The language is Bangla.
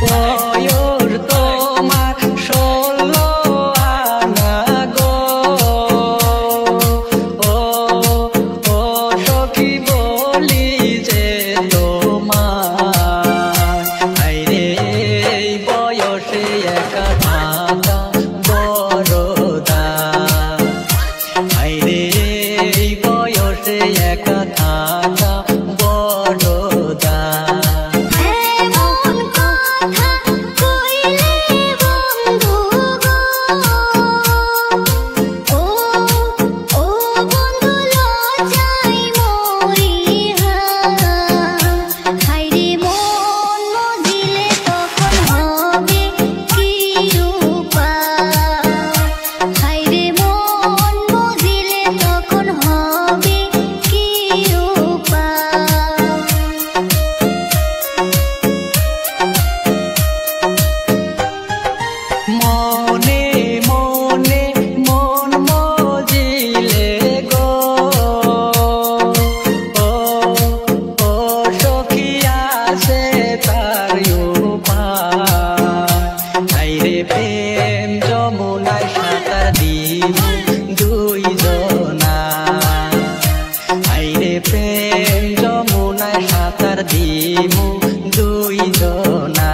বয়স তোমার 16 আনা গো, ও ও সখী বলি যে তোমার আইরে এই বয়সে একা থাকা বড় দায়, আইরে এই বয়সে একা থাকা বড় দায়। মনে মনে মন মজিলে গো, ও ও সখী আছে তার উপায়, আইরে প্রেম যমুনায় সাঁতার দিব দুইজনা, আইরে প্রেম যমুনায় সাঁতার দিব দুইজনা।